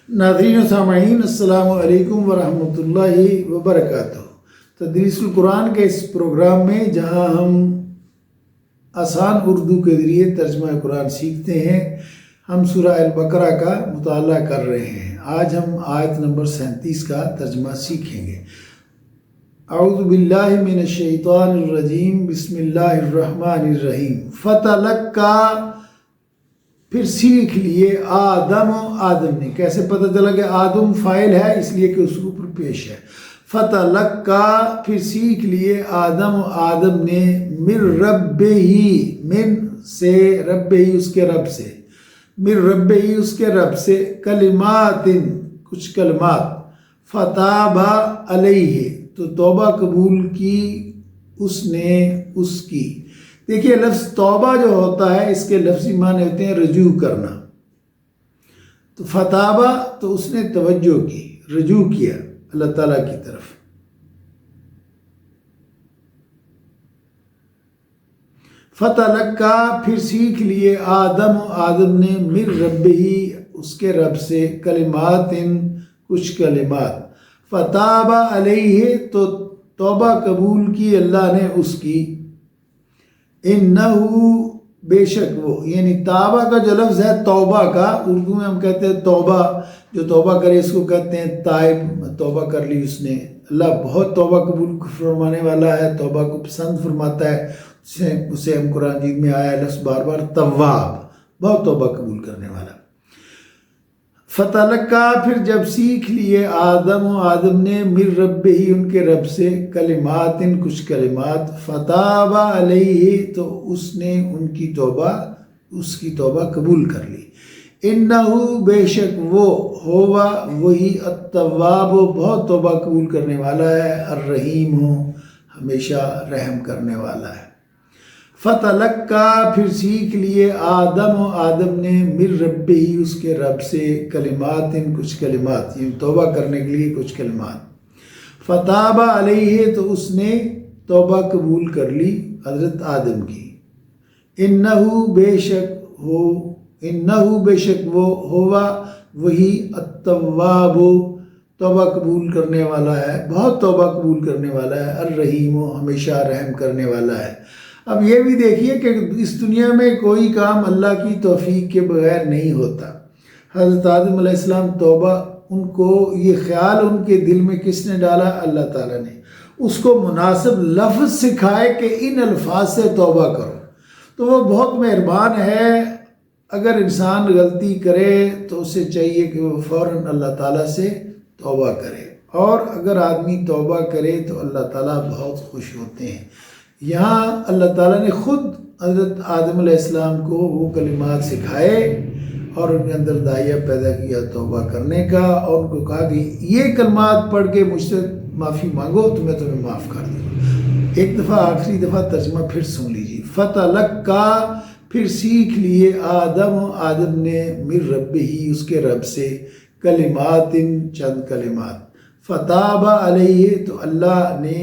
ناظرین و سامعین، السلام علیکم ورحمۃ اللہ وبرکاتہ۔ تدریس القرآن کے اس پروگرام میں جہاں ہم آسان اردو کے ذریعے ترجمہ قرآن سیکھتے ہیں، ہم سورہ البقرہ کا مطالعہ کر رہے ہیں۔ آج ہم آیت نمبر 37 کا ترجمہ سیکھیں گے۔ اعوذ باللہ من الشیطان الرجیم، بسم اللہ الرحمن الرحیم۔ فتلقا، پھر سیکھ لیے آدم نے۔ کیسے پتہ چلا کہ آدم فاعل ہے؟ اس لیے کہ اس کے اوپر پیش ہے۔ فتلقا، پھر سیکھ لیے آدم نے من ربہ، من سے، رب ہی اس کے رب سے، من رب ہی اس کے رب سے، کلمات، کچھ کلمات، فتاب علیہ، تو توبہ قبول کی اس نے اس کی۔ دیکھیے لفظ توبہ جو ہوتا ہے اس کے لفظی معنی ہوتے ہیں رجوع کرنا۔ تو فتابہ تو اس نے توجہ کی، رجوع کیا اللہ تعالیٰ کی طرف۔ فتلقا، پھر سیکھ لیے آدم نے من ربہ، اس کے رب سے، کلمات، کچھ کلمات، فتاب علیہ، تو توبہ قبول کی اللہ نے اس کی۔ انہو، بے شک وہ، یعنی تابہ کا جو لفظ ہے توبہ کا، اردو میں ہم کہتے ہیں توبہ، جو توبہ کرے اس کو کہتے ہیں تائب، توبہ کر لی اس نے۔ اللہ بہت توبہ قبول فرمانے والا ہے، توبہ کو پسند فرماتا ہے۔ اسے ہم قرآن مجید میں آیا ہے لفظ بار بار، تواب، بہت توبہ قبول کرنے والا۔ فتلقا، پھر جب سیکھ لیے آدم نے من ربہ، ان کے رب سے، کلمات، کچھ کلمات، فتاب علیہ، تو اس نے اس کی توبہ قبول کر لی۔ انہو، بے شک وہ، ہوا وہی، التواب، بہت توبہ قبول کرنے والا ہے، الرحیم، ہمیشہ رحم کرنے والا ہے۔ فتلقا، پھر سیکھ لیے آدم نے من ربہ، اس کے رب سے، کلمات، کچھ کلمات، یعنی توبہ کرنے کے لیے کچھ کلمات، فتاب علیہ، تو اس نے توبہ قبول کر لی حضرت آدم کی۔ انہو، بے شک وہ، ہوا وہی، التواب، توبہ قبول کرنے والا ہے، بہت توبہ قبول کرنے والا ہے، الرحیم، ہمیشہ رحم کرنے والا ہے۔ اب یہ بھی دیکھیے کہ اس دنیا میں کوئی کام اللہ کی توفیق کے بغیر نہیں ہوتا۔ حضرت آدم علیہ السلام توبہ، ان کو یہ خیال ان کے دل میں کس نے ڈالا؟ اللہ تعالیٰ نے۔ اس کو مناسب لفظ سکھائے کہ ان الفاظ سے توبہ کرو، تو وہ بہت مہربان ہے۔ اگر انسان غلطی کرے تو اسے چاہیے کہ وہ فوراً اللہ تعالیٰ سے توبہ کرے، اور اگر آدمی توبہ کرے تو اللہ تعالیٰ بہت خوش ہوتے ہیں۔ یہاں اللہ تعالیٰ نے خود حضرت آدم علیہ السلام کو وہ کلمات سکھائے اور ان کے اندر داعیہ پیدا کیا توبہ کرنے کا، اور ان کو کہا کہ یہ کلمات پڑھ کے مجھ سے معافی مانگو تو میں تمہیں معاف کر دوں۔ ایک دفعہ، آخری دفعہ ترجمہ پھر سن لیجیے۔ فتلقا، پھر سیکھ لیے آدم نے من ربہ، اس کے رب سے، کلمات، چند کلمات، فتاب علیہ، تو اللہ نے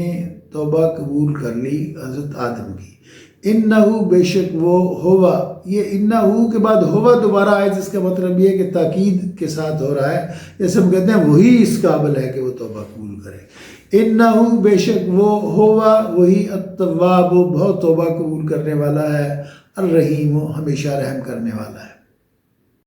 توبہ قبول کر لی حضرت آدم کی۔ انہو، بے شک وہ، ہوا، یہ انہو کے بعد ہوا دوبارہ آئے، جس کا مطلب یہ ہے کہ تاکید کے ساتھ ہو رہا ہے، جیسے ہم کہتے ہیں وہی اس قابل ہے کہ وہ توبہ قبول کرے۔ انہو، بے شک وہ، ہوا وہی، التواب، بہت توبہ قبول کرنے والا ہے، الرحیم، ہمیشہ رحم کرنے والا ہے۔